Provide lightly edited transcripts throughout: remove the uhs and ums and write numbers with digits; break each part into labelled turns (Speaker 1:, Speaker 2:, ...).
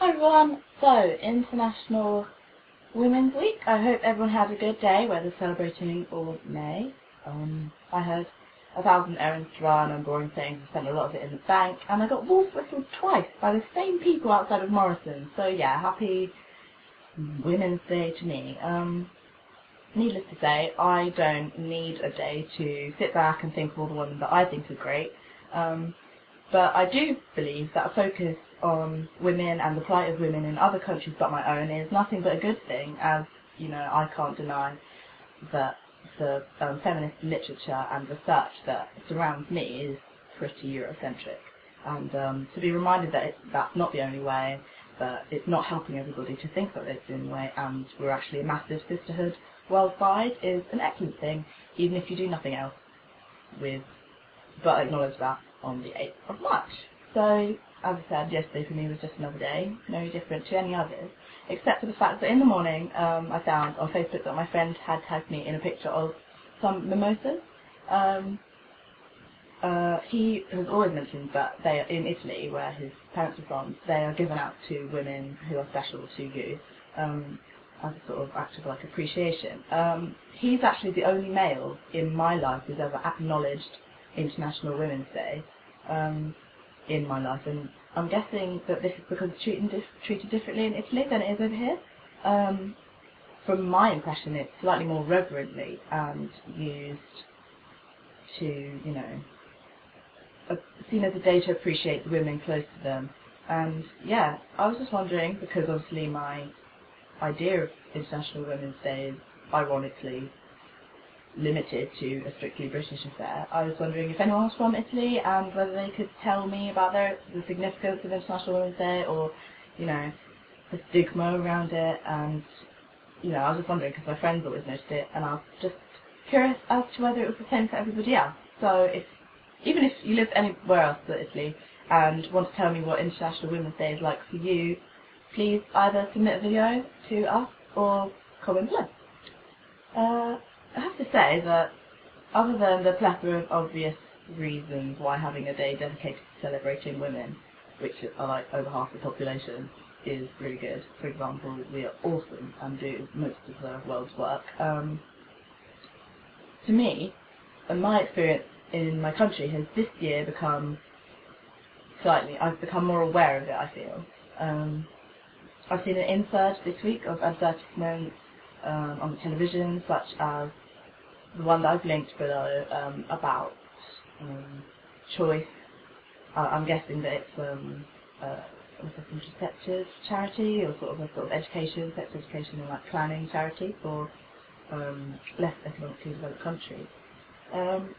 Speaker 1: Hi everyone, so International Women's Week. I hope everyone had a good day, whether celebrating or May. I had 1,000 errands to run and boring things. I spent a lot of it in the bank, and I got wolf whistled twice by the same people outside of Morrison's. So yeah, happy Women's Day to me. Needless to say, I don't need a day to sit back and think of all the women that I think are great. But I do believe that a focus on women and the plight of women in other countries but my own is nothing but a good thing, as, you know, I can't deny that the feminist literature and research that surrounds me is pretty Eurocentric. And to be reminded that that's not the only way, that it's not helping everybody to think that it's the only way, and we're actually a massive sisterhood worldwide, is an excellent thing, even if you do nothing else but acknowledge that on the 8th of March. So, as I said, yesterday for me was just another day, no different to any others, except for the fact that in the morning I found on Facebook that my friend had tagged me in a picture of some mimosas. He has always mentioned that they are in Italy, where his parents are from. They are given out to women who are special to you, as a sort of act of like appreciation. He's actually the only male in my life who's ever acknowledged International Women's Day in my life, and I'm guessing that this is because it's treated differently in Italy than it is over here. From my impression, it's slightly more reverently and used to, you know, seen as a day to appreciate the women close to them. And yeah, I was just wondering, because obviously my idea of International Women's Day is ironically limited to a strictly British affair. I was wondering if anyone was from Italy and whether they could tell me about the significance of International Women's Day, or, you know, the stigma around it. And, you know, I was just wondering because my friends always noticed it, and I was just curious as to whether it was the same for everybody else. So even if you live anywhere else but Italy and want to tell me what International Women's Day is like for you, please either submit a video to us or comment below. I have to say that, other than the plethora of obvious reasons why having a day dedicated to celebrating women, which are like over half the population, is really good. For example, we are awesome and do most of the world's work. To me, and my experience in my country has this year become I've become more aware of it, I feel. I've seen an insert this week of advertisements on the television, such as the one that I've linked below, about choice. I'm guessing that it's a contraceptive charity, or sort of education, sex education and like planning charity for less economically developed countries. And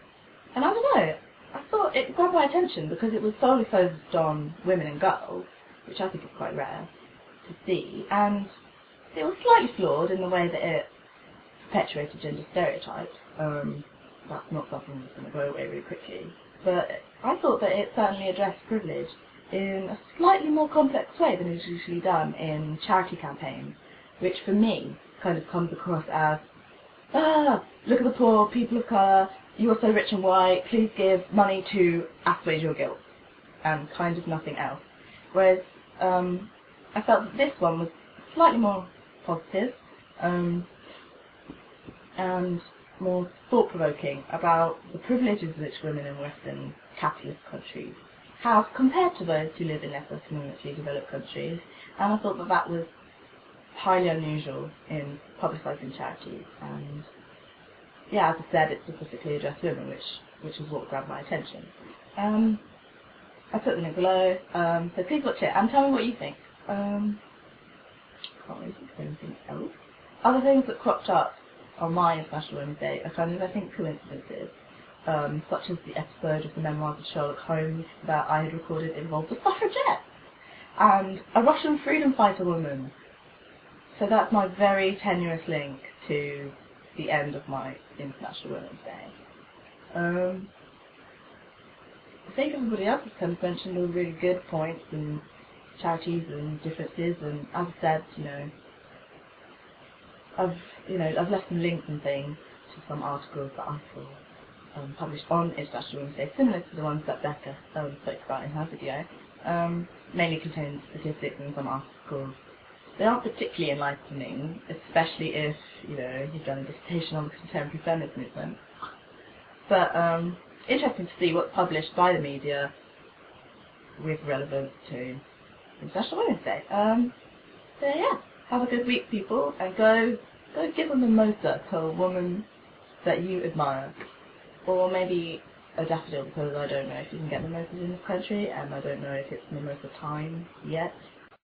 Speaker 1: I don't know, I thought it grabbed my attention because it was solely focused on women and girls, which I think is quite rare to see, and it was slightly flawed in the way that it perpetuated gender stereotypes. That's not something that's going to go away really quickly, but I thought that it certainly addressed privilege in a slightly more complex way than is usually done in charity campaigns, which for me kind of comes across as, look at the poor, people of colour, you are so rich and white, please give money to assuage your guilt, and kind of nothing else. Whereas I felt that this one was slightly more positive, and more thought-provoking about the privileges which women in Western capitalist countries have compared to those who live in less economically developed countries. And I thought that that was highly unusual in publicising charities. And yeah, as I said, it specifically addressed women, which is what grabbed my attention. I put the link below, so please watch it and tell me what you think. Can't really think of anything else. Other things that cropped up on my International Women's Day are kind of, I think, coincidences, such as the episode of the Memoirs of Sherlock Holmes that I had recorded involved a suffragette and a Russian freedom fighter woman. So that's my very tenuous link to the end of my International Women's Day. I think everybody else has kind of mentioned all the really good points and charities and differences, and as I said, I've left some links and things to some articles that I saw published on International Women's Day, similar to the ones that Becca spoke about in her video. mainly contains statistics and some articles. They aren't particularly enlightening, especially if, you know, you've done a dissertation on the contemporary feminist movement. But interesting to see what's published by the media with relevance to International Women's Day. So yeah, have a good week, people, and go give a mimosa to a woman that you admire. Or maybe a daffodil, because I don't know if you can get mimosas in this country, and I don't know if it's mimosa time yet.